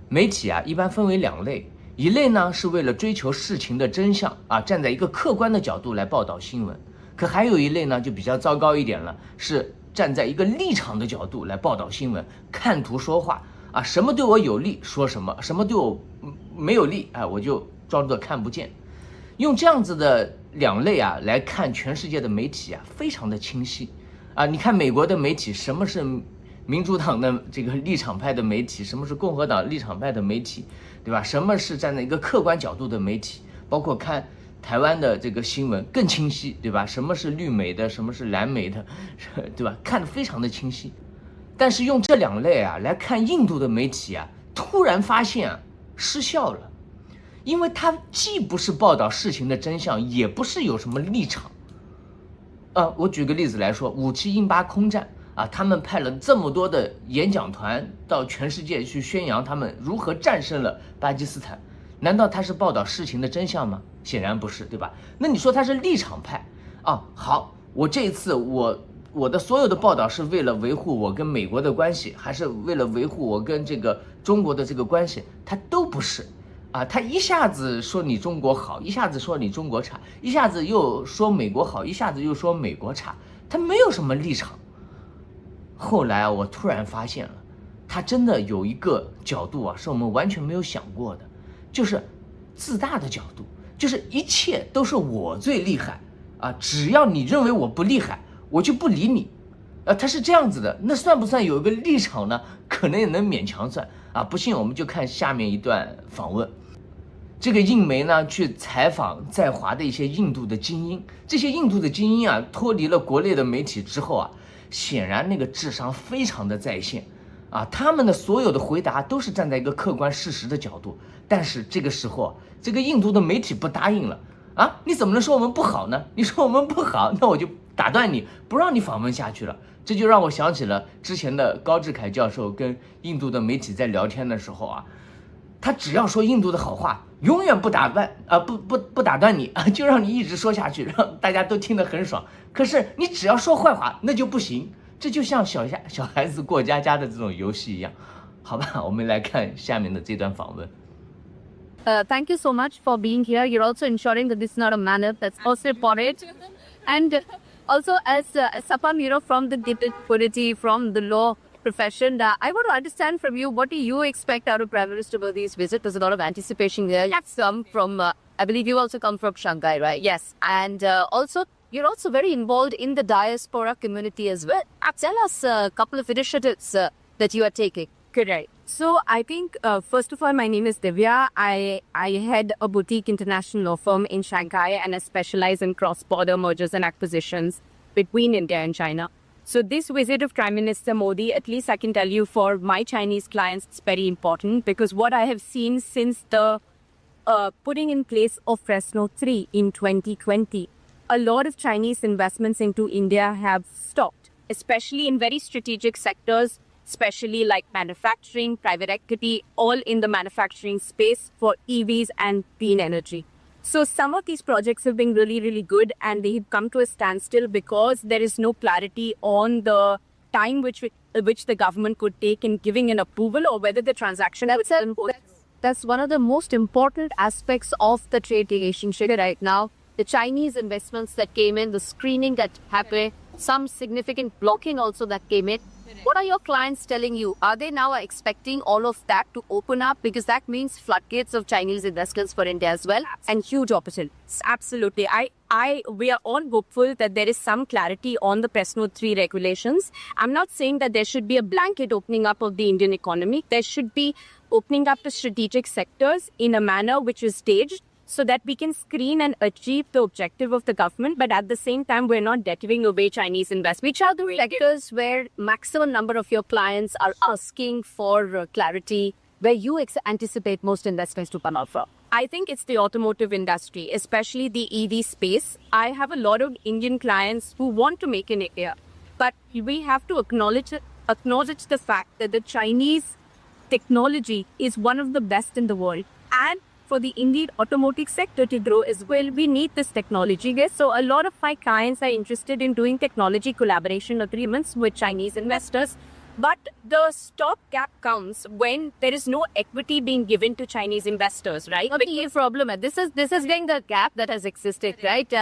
媒体啊，一般分为2类，一类呢是为了追求事情的真相啊，站在一个客观的角度来报道新闻。可还有一类呢就比较糟糕一点了，是站在一个立场的角度来报道新闻，看图说话啊，什么对我有利说什么，什么对我没有利啊，我就装作看不见。用这样子的2类啊来看全世界的媒体啊，非常的清晰啊。你看美国的媒体，什么是民主党的这个立场派的媒体，什么是共和党立场派的媒体，对吧？什么是站在一个客观角度的媒体？包括看台湾的这个新闻更清晰，对吧？什么是绿媒的，什么是蓝媒的，对吧？看得非常的清晰。但是用这2类啊来看印度的媒体啊，突然发现啊失效了，因为它既不是报道事情的真相，也不是有什么立场。我举个例子来说，5·7印巴空战啊，他们派了这么多的演讲团到全世界去宣扬他们如何战胜了巴基斯坦，难道他是报道事情的真相吗？显然不是，对吧？那你说他是立场派啊？好，我这一次我的所有的报道是为了维护我跟美国的关系，还是为了维护我跟这个中国的这个关系？他都不是啊，他一下子说你中国好，一下子说你中国差，一下子又说美国好，一下子又说美国差，他没有什么立场。后来啊，我突然发现了，他真的有一个角度啊，是我们完全没有想过的，就是自大的角度，就是一切都是我最厉害啊，只要你认为我不厉害，我就不理你。他是这样子的，那算不算有一个立场呢？可能也能勉强算啊。不信我们就看下面一段访问。这个印媒呢去采访在华的一些印度的精英，这些印度的精英啊脱离了国内的媒体之后啊，显然那个智商非常的在线啊，他们的所有的回答都是站在一个客观事实的角度。但是这个时候这个印度的媒体不答应了啊，你怎么能说我们不好呢？你说我们不好，那我就打断你，不让你访问下去了。这就让我想起了之前的高志凯教授跟印度的媒体在聊天的时候啊，他只要说印度的好话，永远不打断你啊，就让你一直说下去，让大家都听得很爽。可是你只要说坏话，那就不行。这就像小孩子过家家的这种游戏一样，好吧？我们来看下面的这段访问。Thank you so much for being here. You're also ensuring that this is not a manner that's also porridge. And also as Sapam, from the deputy, from the law profession, I want to understand from you, what do you expect out of Prime Minister Modi's visit? There's a lot of anticipation there. You've come from, I believe you also come from Shanghai, right? Yes. And also, you're also very involved in the diaspora community as well. Tell us a couple of initiatives that you are taking. Correct. So I think, first of all, my name is Divya. I head a boutique international law firm in Shanghai, and I specialize in cross-border mergers and acquisitions between India and China. So this visit of Prime Minister Modi, at least I can tell you, for my Chinese clients, it's very important, because what I have seen since the putting in place of Fresno 3 in 2020, a lot of Chinese investments into India have stopped, especially in very strategic sectors, especially like manufacturing, private equity, all in the manufacturing space for EVs and clean energy. So some of these projects have been really, really good, and they have come to a standstill because there is no clarity on the time which the government could take in giving an approval, or whether the transaction That's one of the most important aspects of the trade relationship right now. The Chinese investments that came in, the screening that happened, some significant blocking also that came in. What are your clients telling you? Are they now expecting all of that to open up? Because that means floodgates of Chinese investments for India as well, and huge opportunities. Absolutely. We are all hopeful that there is some clarity on the Fresno 3 regulations. I'm not saying that there should be a blanket opening up of the Indian economy. There should be opening up to strategic sectors in a manner which is staged, so that we can screen and achieve the objective of the government, but at the same time, we're not deterring away Chinese investment. Which are the sectors where maximum number of your clients are asking for clarity, where you anticipate most investments to come out from? I think it's the automotive industry, especially the EV space. I have a lot of Indian clients who want to make in India, but we have to acknowledge the fact that the Chinese technology is one of the best in the world, and for the Indian automotive sector to grow as well, we need this technology. So a lot of my clients are interested in doing technology collaboration agreements with Chinese investors, But the stopgap comes when there is no equity being given to Chinese investors, right? A big problem. This is getting the gap that has existed, right?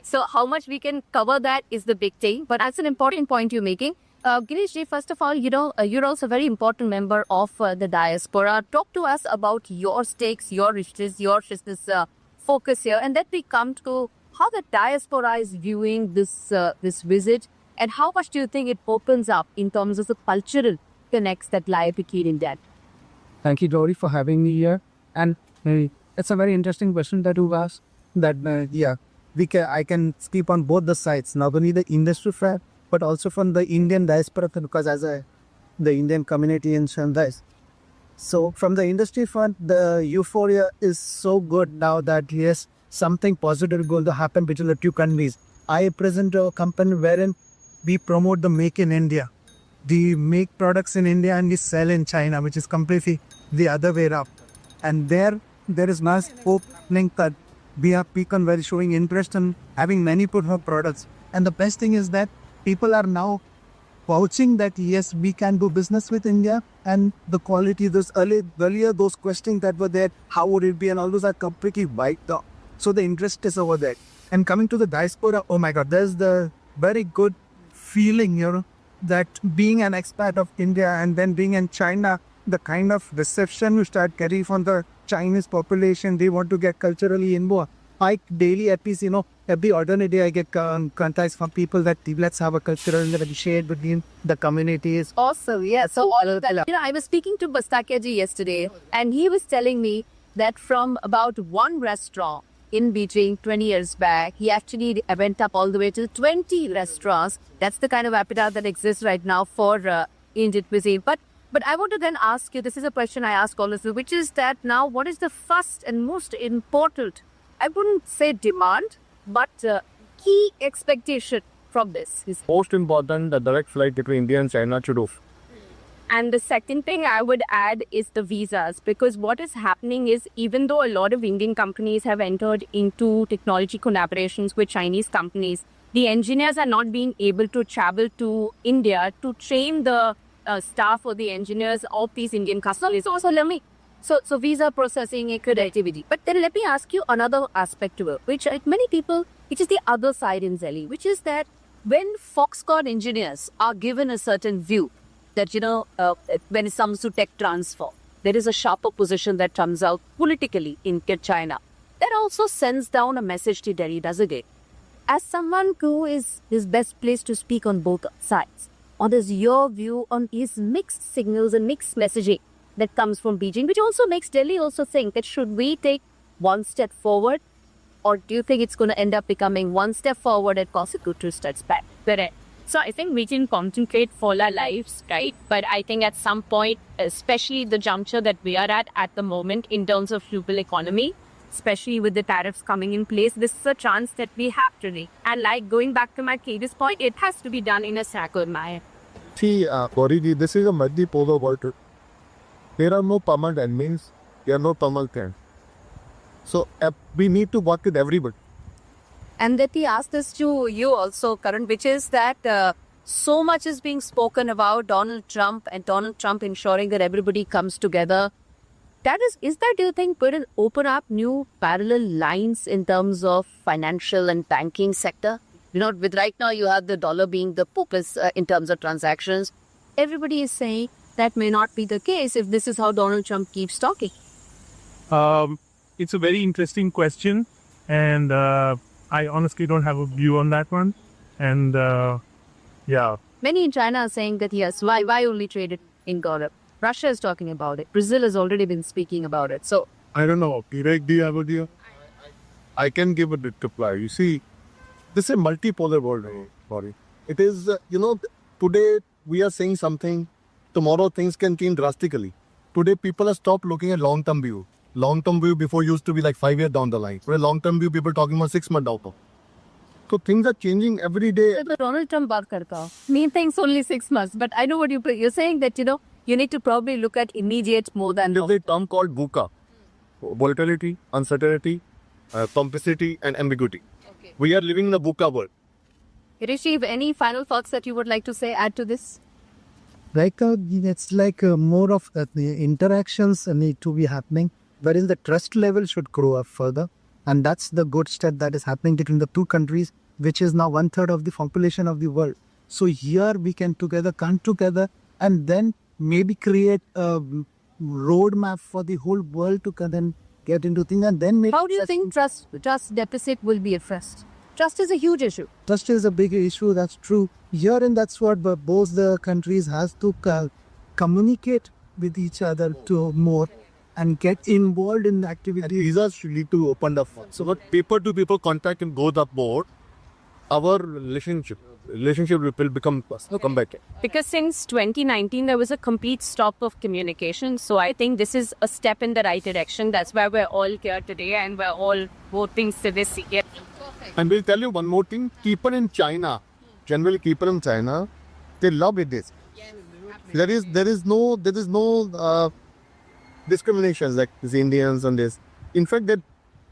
So how much we can cover that is the big thing. But that's an important point you're making. Girish ji, first of all, you're also a very important member of the diaspora. Talk to us about your stakes, your wishes, your business focus here, and then we come to how the diaspora is viewing this visit, and how much do you think it opens up in terms of the cultural connects that lie between that? Thank you, Dory, for having me here. And it's a very interesting question that you asked. That I can speak on both the sides, not only the industry front, but also from the Indian diaspora, because the Indian community in Shanghai. So from the industry front, the euphoria is so good now that yes, something positive is going to happen between the two countries. I present a company wherein we promote the make in India. We make products in India and we sell in China, which is completely the other way around. And there is mass opening that we are people very showing interest in having many products. And the best thing is that people are now vouching that yes, we can do business with India, and the quality. Earlier those questions that were there, how would it be, and all those are completely wiped out. So the interest is over there. And coming to the diaspora, oh my God, there's the very good feeling, that being an expat of India and then being in China, the kind of reception you start getting from the Chinese population, they want to get culturally involved. I daily, at least, every alternate day I get contacts from people that let's have a cultural shared between the communities. Awesome, yeah. So all of that. I was speaking to Bastakia ji yesterday, and he was telling me that from about one restaurant in Beijing 20 years back, he actually went up all the way to 20 restaurants. That's the kind of appetite that exists right now for Indian cuisine. But I want to then ask you, this is a question I ask all of you, which is that now what is the first and most important, I wouldn't say demand, but key expectation from this? Most important, the direct flight between India and China should off. And the second thing I would add is the visas, because what is happening is, even though a lot of Indian companies have entered into technology collaborations with Chinese companies, the engineers are not being able to travel to India to train the staff or the engineers of these Indian customers. So visa processing and connectivity. But then let me ask you another aspect to it, which many people, which is the other side in Delhi, which is that when Foxconn engineers are given a certain view that, when it comes to tech transfer, there is a sharper position that comes out politically in China. That also sends down a message to Delhi, doesn't it? As someone who is best placed to speak on both sides, what is your view on these mixed signals and mixed messaging that comes from Beijing, which also makes Delhi also think that should we take one step forward, or do you think it's going to end up becoming one step forward and consequently 2 steps back? Correct. So I think we can concentrate for our lives, right? But I think at some point, especially the juncture that we are at the moment in terms of global economy, especially with the tariffs coming in place, this is a chance that we have today. And like going back to my previous point, it has to be done in a sacred manner. See, Gauri, this is a multipolar world. There are no permanent enemies, there are no permanent friends. So we need to work with everybody. And that he asked this to you also, Karan, which is that so much is being spoken about Donald Trump and Donald Trump ensuring that everybody comes together. Is that, do you think, going to open up new parallel lines in terms of financial and banking sector? With right now you have the dollar being the focus in terms of transactions. Everybody is saying that may not be the case if this is how Donald Trump keeps talking. It's a very interesting question, and I honestly don't have a view on that one. And yeah. Many in China are saying that yes, why only trade it in dollar? Russia is talking about it. Brazil has already been speaking about it. So I don't know. Direct, do you have a deal? I can give a reply. You see, this is a multipolar world, Gauri. It is, today we are saying something. Tomorrow things can change drastically. Today people have stopped looking at long-term view. Long-term view before used to be like 5 years down the line. Where long-term view people talking about 6 months out. So things are changing every day. So Donald Trump baat karta. Me thinks only 6 months, but I know what you're saying that you need to probably look at immediate more than. There's a term called VUCA: volatility, uncertainty, complexity, and ambiguity. Okay. We are living in a VUCA world. Rishi, any final thoughts that you would like to say, add to this? Like it's like more of the interactions need to be happening, wherein the trust level should grow up further, and that's the good step that is happening between the two countries, which is now 1/3 of the population of the world. So here we can come together, and then maybe create a roadmap for the whole world to then get into things, and then maybe How do you think trust deficit will be addressed? Trust is a huge issue. trust is a big issue. That's true. Here and that's what both the countries has to communicate with each other to more and get involved in the activity. Visas should need to open up. So what people-to-people contact can go up more. Our relationship will come back. Because since 2019, there was a complete stop of communication. So I think this is a step in the right direction. That's why we're all here today and we're all voting civics. And we'll tell you one more thing. People in China, generally people in China, they love it. This. There is no discriminations like these Indians and this. In fact, that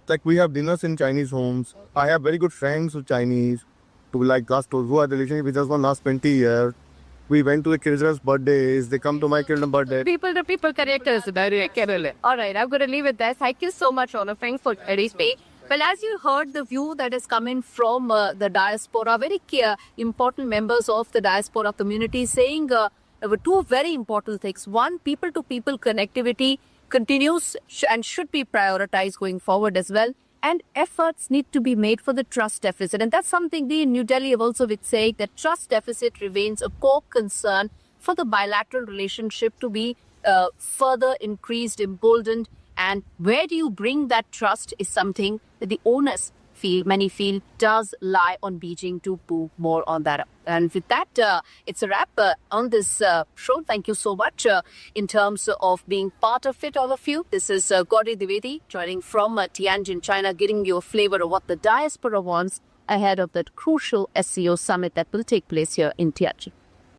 like we have dinners in Chinese homes. I have very good friends who are Chinese, who like us, who are relationship with us for last 20 years. We went to the children's birthdays. They come to my children's birthday. People to people connectors. All right, I'm going to leave it there. Thank you so much, Onafeng, for speak. Well, as you heard the view that is coming from the diaspora, very important members of the diaspora community saying there were two very important things. One, people-to-people connectivity continues and should be prioritized going forward as well. And efforts need to be made for the trust deficit. And that's something they in New Delhi have also been saying, that trust deficit remains a core concern for the bilateral relationship to be further increased, emboldened. And where do you bring that trust is something that the onus many feel does lie on Beijing to move more on that. And with that, it's a wrap on this show. Thank you so much in terms of being part of it, all of you. This is Gauri Dwivedi joining from Tianjin, China, giving you a flavor of what the diaspora wants ahead of that crucial SCO summit that will take place here in Tianjin.